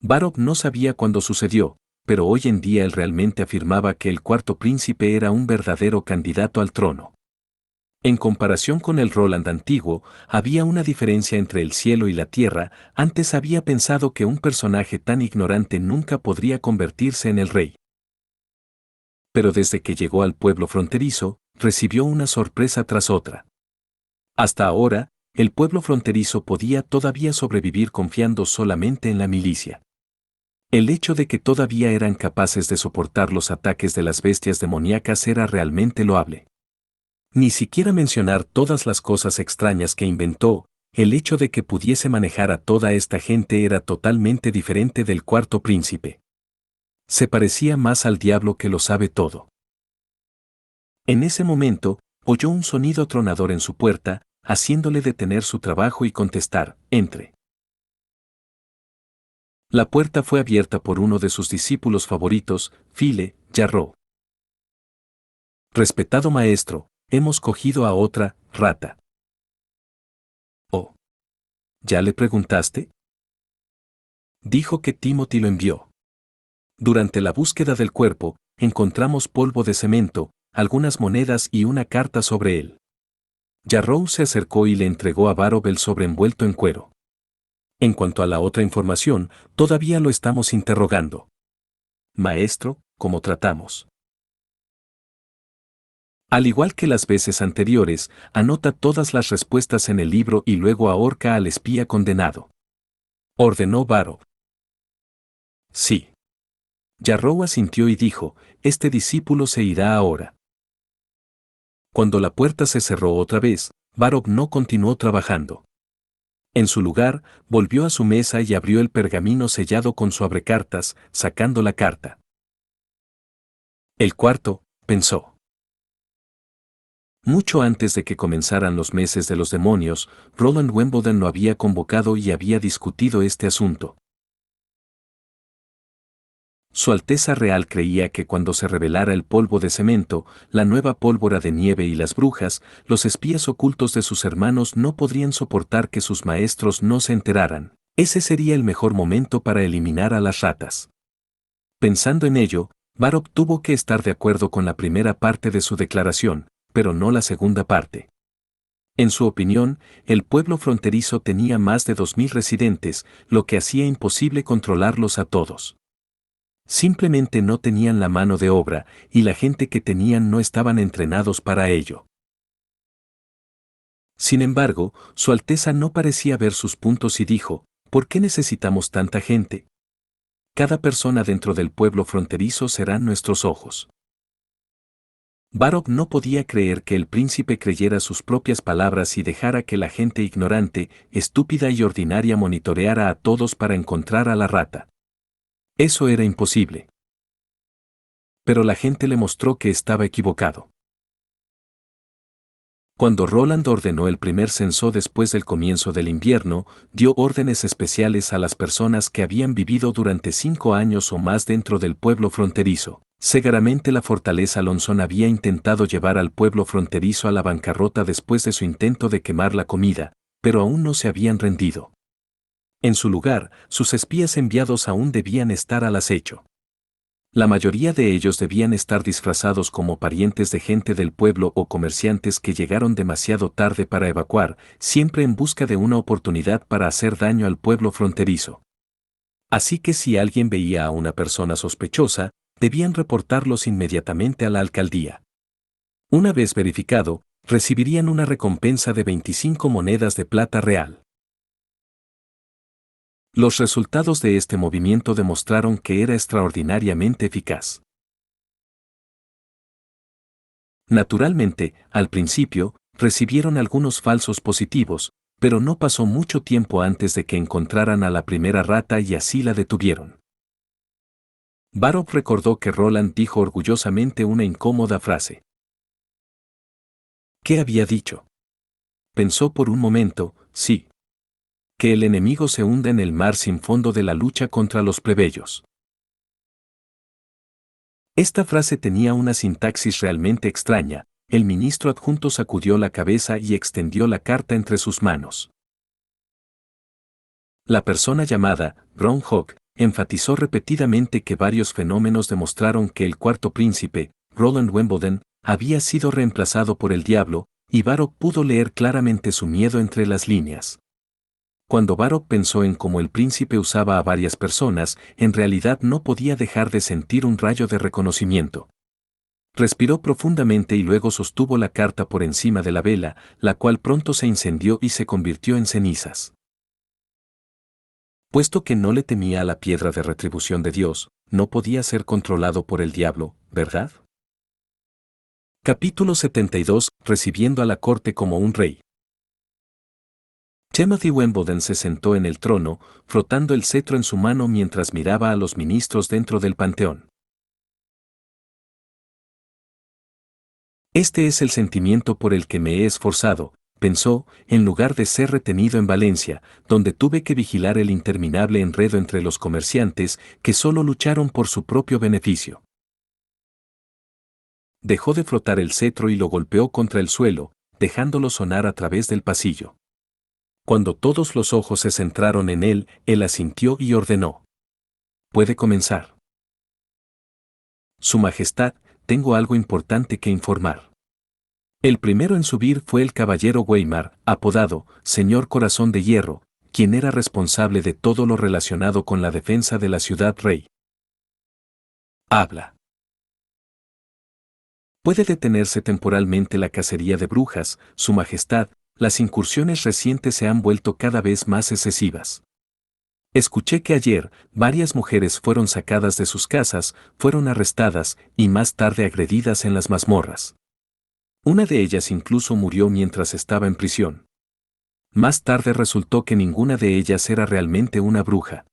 Varrok no sabía cuándo sucedió, pero hoy en día él realmente afirmaba que el cuarto príncipe era un verdadero candidato al trono. En comparación con el Roland antiguo, había una diferencia entre el cielo y la tierra. Antes había pensado que un personaje tan ignorante nunca podría convertirse en el rey. Pero desde que llegó al pueblo fronterizo, recibió una sorpresa tras otra. Hasta ahora, el pueblo fronterizo podía todavía sobrevivir confiando solamente en la milicia. El hecho de que todavía eran capaces de soportar los ataques de las bestias demoníacas era realmente loable. Ni siquiera mencionar todas las cosas extrañas que inventó, el hecho de que pudiese manejar a toda esta gente era totalmente diferente del cuarto príncipe. Se parecía más al diablo que lo sabe todo. En ese momento, oyó un sonido tronador en su puerta, haciéndole detener su trabajo y contestar, «Entre». La puerta fue abierta por uno de sus discípulos favoritos, Phile Jarreau. «Respetado maestro, hemos cogido a otra rata». «Oh. ¿Ya le preguntaste?» Dijo que Timothy lo envió. Durante la búsqueda del cuerpo, encontramos polvo de cemento, algunas monedas y una carta sobre él. Jarrow se acercó y le entregó a Varov el sobre envuelto en cuero. En cuanto a la otra información, todavía lo estamos interrogando. Maestro, ¿cómo tratamos? Al igual que las veces anteriores, anota todas las respuestas en el libro y luego ahorca al espía condenado. Ordenó Varov. Sí. Jarrow asintió y dijo, este discípulo se irá ahora. Cuando la puerta se cerró otra vez, Varov no continuó trabajando. En su lugar, volvió a su mesa y abrió el pergamino sellado con su abrecartas, sacando la carta. El cuarto, pensó. Mucho antes de que comenzaran los meses de los demonios, Roland Wimbledon lo había convocado y había discutido este asunto. Su Alteza Real creía que cuando se revelara el polvo de cemento, la nueva pólvora de nieve y las brujas, los espías ocultos de sus hermanos no podrían soportar que sus maestros no se enteraran. Ese sería el mejor momento para eliminar a las ratas. Pensando en ello, Varov tuvo que estar de acuerdo con la primera parte de su declaración, pero no la segunda parte. En su opinión, el pueblo fronterizo tenía más de 2000 residentes, lo que hacía imposible controlarlos a todos. Simplemente no tenían la mano de obra, y la gente que tenían no estaban entrenados para ello. Sin embargo, Su Alteza no parecía ver sus puntos y dijo, ¿por qué necesitamos tanta gente? Cada persona dentro del pueblo fronterizo serán nuestros ojos. Varov no podía creer que el príncipe creyera sus propias palabras y dejara que la gente ignorante, estúpida y ordinaria monitoreara a todos para encontrar a la rata. Eso era imposible. Pero la gente le mostró que estaba equivocado. Cuando Roland ordenó el primer censo después del comienzo del invierno, dio órdenes especiales a las personas que habían vivido durante 5 años o más dentro del pueblo fronterizo. Seguramente la fortaleza Lonson había intentado llevar al pueblo fronterizo a la bancarrota después de su intento de quemar la comida, pero aún no se habían rendido. En su lugar, sus espías enviados aún debían estar al acecho. La mayoría de ellos debían estar disfrazados como parientes de gente del pueblo o comerciantes que llegaron demasiado tarde para evacuar, siempre en busca de una oportunidad para hacer daño al pueblo fronterizo. Así que si alguien veía a una persona sospechosa, debían reportarlos inmediatamente a la alcaldía. Una vez verificado, recibirían una recompensa de 25 monedas de plata real. Los resultados de este movimiento demostraron que era extraordinariamente eficaz. Naturalmente, al principio, recibieron algunos falsos positivos, pero no pasó mucho tiempo antes de que encontraran a la primera rata y así la detuvieron. Varov recordó que Roland dijo orgullosamente una incómoda frase. ¿Qué había dicho? Pensó por un momento, sí. Que el enemigo se hunda en el mar sin fondo de la lucha contra los plebeyos. Esta frase tenía una sintaxis realmente extraña. El ministro adjunto sacudió la cabeza y extendió la carta entre sus manos. La persona llamada Groundhog enfatizó repetidamente que varios fenómenos demostraron que el cuarto príncipe, Roland Wimbledon, había sido reemplazado por el diablo, y Varov pudo leer claramente su miedo entre las líneas. Cuando Varov pensó en cómo el príncipe usaba a varias personas, en realidad no podía dejar de sentir un rayo de reconocimiento. Respiró profundamente y luego sostuvo la carta por encima de la vela, la cual pronto se incendió y se convirtió en cenizas. Puesto que no le temía a la piedra de retribución de Dios, no podía ser controlado por el diablo, ¿verdad? Capítulo 72. Recibiendo a la corte como un rey. Timothy Wimbledon se sentó en el trono, frotando el cetro en su mano mientras miraba a los ministros dentro del panteón. Este es el sentimiento por el que me he esforzado, pensó, en lugar de ser retenido en Valencia, donde tuve que vigilar el interminable enredo entre los comerciantes que solo lucharon por su propio beneficio. Dejó de frotar el cetro y lo golpeó contra el suelo, dejándolo sonar a través del pasillo. Cuando todos los ojos se centraron en él asintió y ordenó. Puede comenzar. Su Majestad, tengo algo importante que informar. El primero en subir fue el caballero Weimar, apodado Señor Corazón de Hierro, quien era responsable de todo lo relacionado con la defensa de la ciudad rey. Habla. Puede detenerse temporalmente la cacería de brujas, Su Majestad, las incursiones recientes se han vuelto cada vez más excesivas. Escuché que ayer varias mujeres fueron sacadas de sus casas, fueron arrestadas y más tarde agredidas en las mazmorras. Una de ellas incluso murió mientras estaba en prisión. Más tarde resultó que ninguna de ellas era realmente una bruja.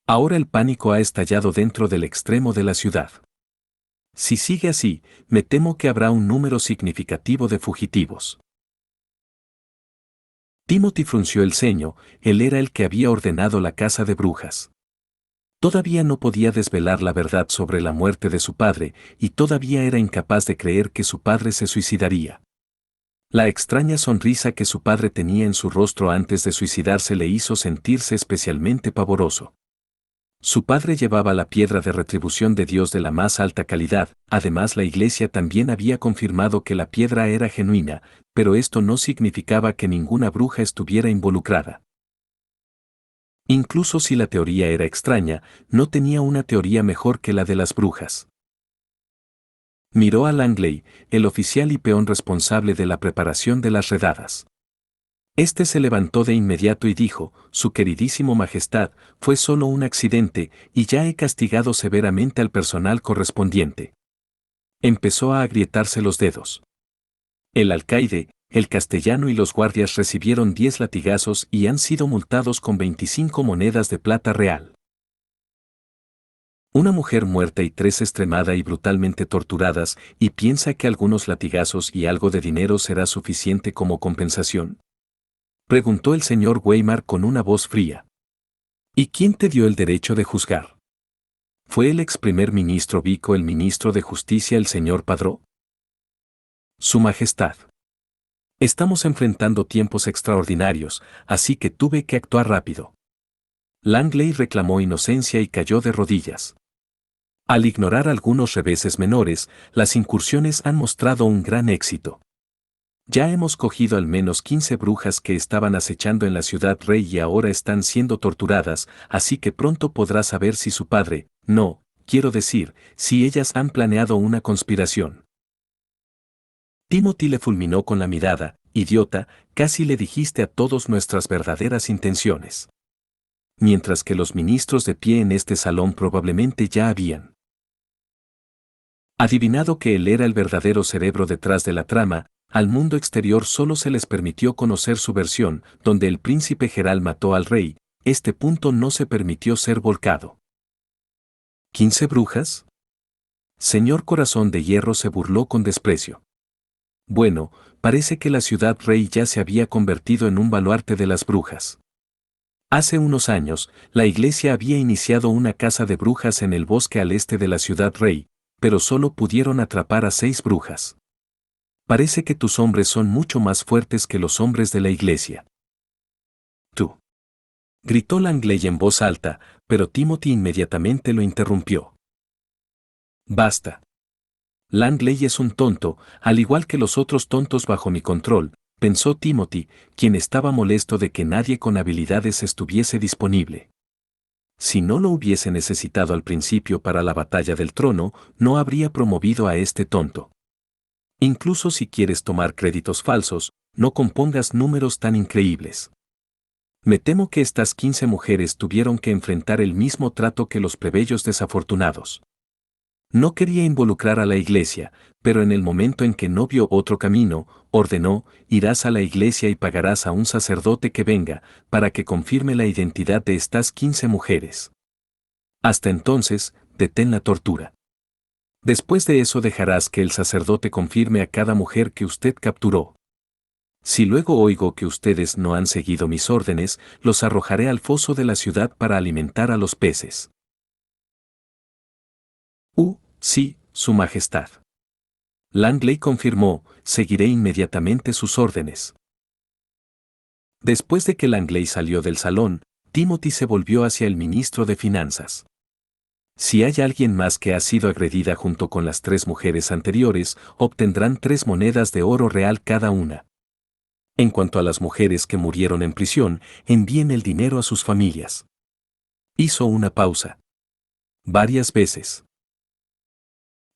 Ahora el pánico ha estallado dentro del extremo de la ciudad. Si sigue así, me temo que habrá un número significativo de fugitivos. Timothy frunció el ceño, él era el que había ordenado la caza de brujas. Todavía no podía desvelar la verdad sobre la muerte de su padre, y todavía era incapaz de creer que su padre se suicidaría. La extraña sonrisa que su padre tenía en su rostro antes de suicidarse le hizo sentirse especialmente pavoroso. Su padre llevaba la piedra de retribución de Dios de la más alta calidad, además la iglesia también había confirmado que la piedra era genuina, pero esto no significaba que ninguna bruja estuviera involucrada. Incluso si la teoría era extraña, no tenía una teoría mejor que la de las brujas. Miró a Langley, el oficial y peón responsable de la preparación de las redadas. Este se levantó de inmediato y dijo, Su queridísimo Majestad, fue solo un accidente, y ya he castigado severamente al personal correspondiente. Empezó a agrietarse los dedos. El alcaide, el castellano y los guardias recibieron 10 latigazos y han sido multados con 25 monedas de plata real. Una mujer muerta y 3 extremada y brutalmente torturadas, y piensa que algunos latigazos y algo de dinero será suficiente como compensación. Preguntó el señor Weimar con una voz fría. ¿Y quién te dio el derecho de juzgar? ¿Fue el ex primer ministro Vico el ministro de Justicia el señor Padró? Su Majestad. Estamos enfrentando tiempos extraordinarios, así que tuve que actuar rápido. Langley reclamó inocencia y cayó de rodillas. Al ignorar algunos reveses menores, las incursiones han mostrado un gran éxito. Ya hemos cogido al menos 15 brujas que estaban acechando en la ciudad rey y ahora están siendo torturadas, así que pronto podrás saber si su padre, no, quiero decir, si ellas han planeado una conspiración. Timothy le fulminó con la mirada, idiota, casi le dijiste a todos nuestras verdaderas intenciones. Mientras que los ministros de pie en este salón probablemente ya habían adivinado que él era el verdadero cerebro detrás de la trama, al mundo exterior solo se les permitió conocer su versión, donde el príncipe Gerald mató al rey, este punto no se permitió ser volcado. ¿15 brujas? Señor Corazón de Hierro se burló con desprecio. Bueno, parece que la ciudad rey ya se había convertido en un baluarte de las brujas. Hace unos años, la iglesia había iniciado una caza de brujas en el bosque al este de la ciudad rey, pero solo pudieron atrapar a 6 brujas. Parece que tus hombres son mucho más fuertes que los hombres de la iglesia. Tú. Gritó Langley en voz alta, pero Timothy inmediatamente lo interrumpió. Basta. Langley es un tonto, al igual que los otros tontos bajo mi control, pensó Timothy, quien estaba molesto de que nadie con habilidades estuviese disponible. Si no lo hubiese necesitado al principio para la batalla del trono, no habría promovido a este tonto. Incluso si quieres tomar créditos falsos, no compongas números tan increíbles. Me temo que estas 15 mujeres tuvieron que enfrentar el mismo trato que los plebeyos desafortunados. No quería involucrar a la iglesia, pero en el momento en que no vio otro camino, ordenó, irás a la iglesia y pagarás a un sacerdote que venga, para que confirme la identidad de estas 15 mujeres. Hasta entonces, detén la tortura. Después de eso dejarás que el sacerdote confirme a cada mujer que usted capturó. Si luego oigo que ustedes no han seguido mis órdenes, los arrojaré al foso de la ciudad para alimentar a los peces. Sí, Su Majestad. Langley confirmó, seguiré inmediatamente sus órdenes. Después de que Langley salió del salón, Timothy se volvió hacia el ministro de Finanzas. Si hay alguien más que ha sido agredida junto con las 3 mujeres anteriores, obtendrán 3 monedas de oro real cada una. En cuanto a las mujeres que murieron en prisión, envíen el dinero a sus familias. Hizo una pausa. Varias veces.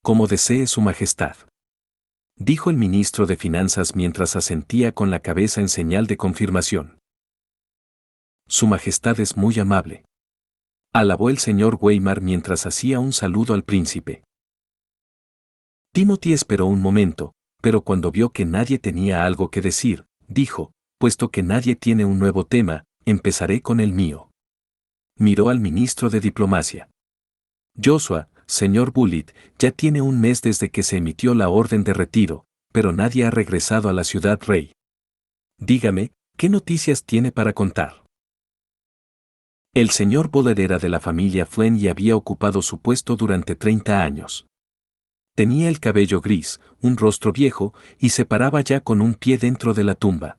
Como desee su majestad. Dijo el ministro de Finanzas mientras asentía con la cabeza en señal de confirmación. Su majestad es muy amable. Alabó el señor Weimar mientras hacía un saludo al príncipe. Timothy esperó un momento, pero cuando vio que nadie tenía algo que decir, dijo, puesto que nadie tiene un nuevo tema, empezaré con el mío. Miró al ministro de Diplomacia. Joshua, señor Bullitt, ya tiene un mes desde que se emitió la orden de retiro, pero nadie ha regresado a la ciudad rey. Dígame, ¿qué noticias tiene para contar? El señor Bullard era de la familia Flynn y había ocupado su puesto durante 30 años. Tenía el cabello gris, un rostro viejo, y se paraba ya con un pie dentro de la tumba.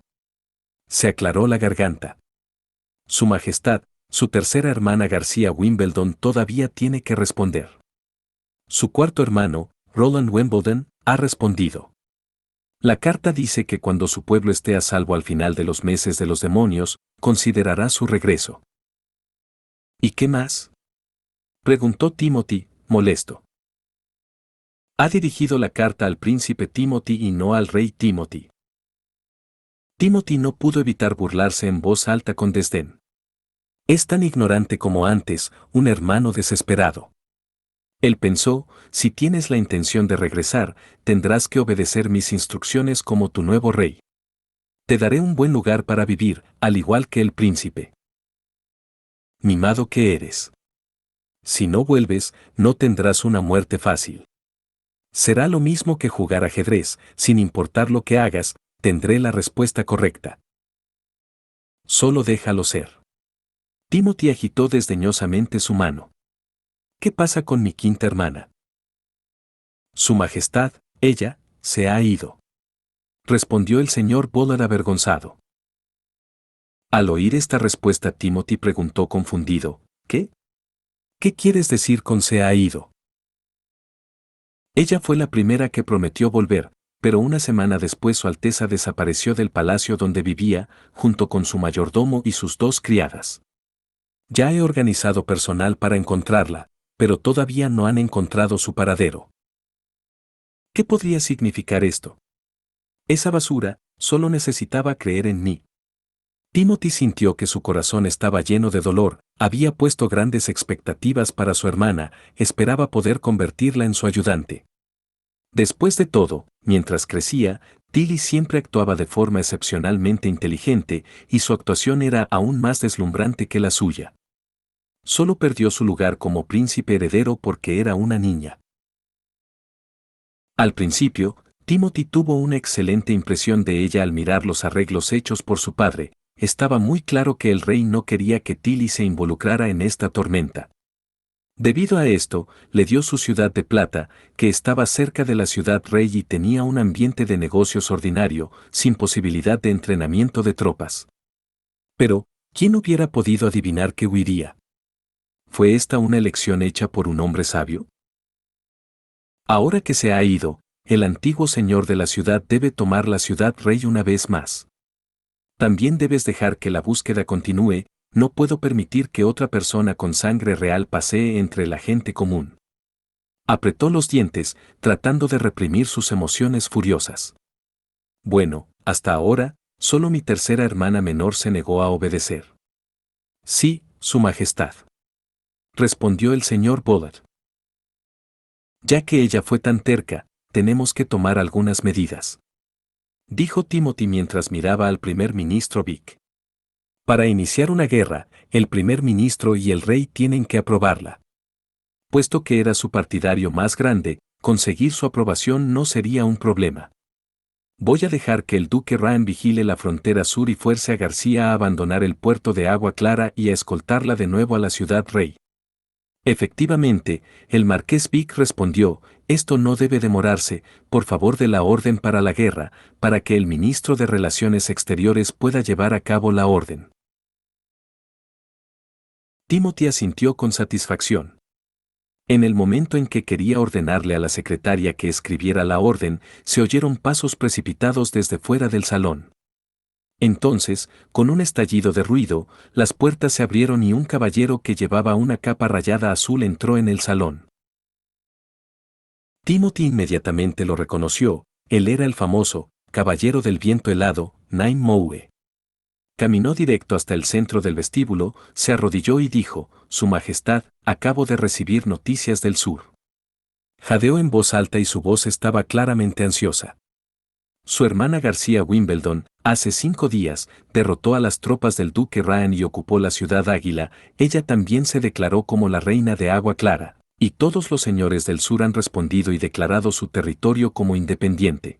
Se aclaró la garganta. Su Majestad, su tercera hermana García Wimbledon todavía tiene que responder. Su cuarto hermano, Roland Wimbledon, ha respondido. La carta dice que cuando su pueblo esté a salvo al final de los meses de los demonios, considerará su regreso. ¿Y qué más? Preguntó Timothy, molesto. Ha dirigido la carta al príncipe Timothy y no al rey Timothy. Timothy no pudo evitar burlarse en voz alta con desdén. Es tan ignorante como antes, un hermano desesperado. Él pensó, si tienes la intención de regresar, tendrás que obedecer mis instrucciones como tu nuevo rey. Te daré un buen lugar para vivir, al igual que el príncipe. Mimado que eres. Si no vuelves, no tendrás una muerte fácil. Será lo mismo que jugar ajedrez, sin importar lo que hagas, tendré la respuesta correcta. Solo déjalo ser. Timothy agitó desdeñosamente su mano. ¿Qué pasa con mi quinta hermana? Su Majestad, ella, se ha ido. Respondió el señor Bullard avergonzado. Al oír esta respuesta Timothy preguntó confundido, ¿qué? ¿Qué quieres decir con se ha ido? Ella fue la primera que prometió volver, pero una semana después Su Alteza desapareció del palacio donde vivía, junto con su mayordomo y sus 2 criadas. Ya he organizado personal para encontrarla, pero todavía no han encontrado su paradero. ¿Qué podría significar esto? Esa basura solo necesitaba creer en mí. Timothy sintió que su corazón estaba lleno de dolor, había puesto grandes expectativas para su hermana, esperaba poder convertirla en su ayudante. Después de todo, mientras crecía, Tilly siempre actuaba de forma excepcionalmente inteligente y su actuación era aún más deslumbrante que la suya. Solo perdió su lugar como príncipe heredero porque era una niña. Al principio, Timothy tuvo una excelente impresión de ella al mirar los arreglos hechos por su padre. Estaba muy claro que el rey no quería que Tilly se involucrara en esta tormenta. Debido a esto, le dio su ciudad de plata, que estaba cerca de la ciudad rey y tenía un ambiente de negocios ordinario, sin posibilidad de entrenamiento de tropas. Pero, ¿quién hubiera podido adivinar que huiría? ¿Fue esta una elección hecha por un hombre sabio? Ahora que se ha ido, el antiguo señor de la ciudad debe tomar la ciudad rey una vez más. También debes dejar que la búsqueda continúe, no puedo permitir que otra persona con sangre real pasee entre la gente común. Apretó los dientes, tratando de reprimir sus emociones furiosas. Bueno, hasta ahora, solo mi tercera hermana menor se negó a obedecer. Sí, Su Majestad. Respondió el señor Bullard. Ya que ella fue tan terca, tenemos que tomar algunas medidas. Dijo Timothy mientras miraba al primer ministro Vic. Para iniciar una guerra, el primer ministro y el rey tienen que aprobarla. Puesto que era su partidario más grande, conseguir su aprobación no sería un problema. Voy a dejar que el duque Ryan vigile la frontera sur y fuerce a García a abandonar el puerto de Agua Clara y a escoltarla de nuevo a la ciudad rey. Efectivamente, el marqués Vic respondió, esto no debe demorarse, por favor de la orden para la guerra, para que el ministro de Relaciones Exteriores pueda llevar a cabo la orden. Timothy asintió con satisfacción. En el momento en que quería ordenarle a la secretaria que escribiera la orden, se oyeron pasos precipitados desde fuera del salón. Entonces, con un estallido de ruido, las puertas se abrieron y un caballero que llevaba una capa rayada azul entró en el salón. Timothy inmediatamente lo reconoció, él era el famoso, caballero del viento helado, Naim Moue. Caminó directo hasta el centro del vestíbulo, se arrodilló y dijo, Su Majestad, acabo de recibir noticias del sur. Jadeó en voz alta y su voz estaba claramente ansiosa. Su hermana García Wimbledon, hace 5 días, derrotó a las tropas del duque Ryan y ocupó la ciudad Águila, ella también se declaró como la reina de Agua Clara, y todos los señores del sur han respondido y declarado su territorio como independiente.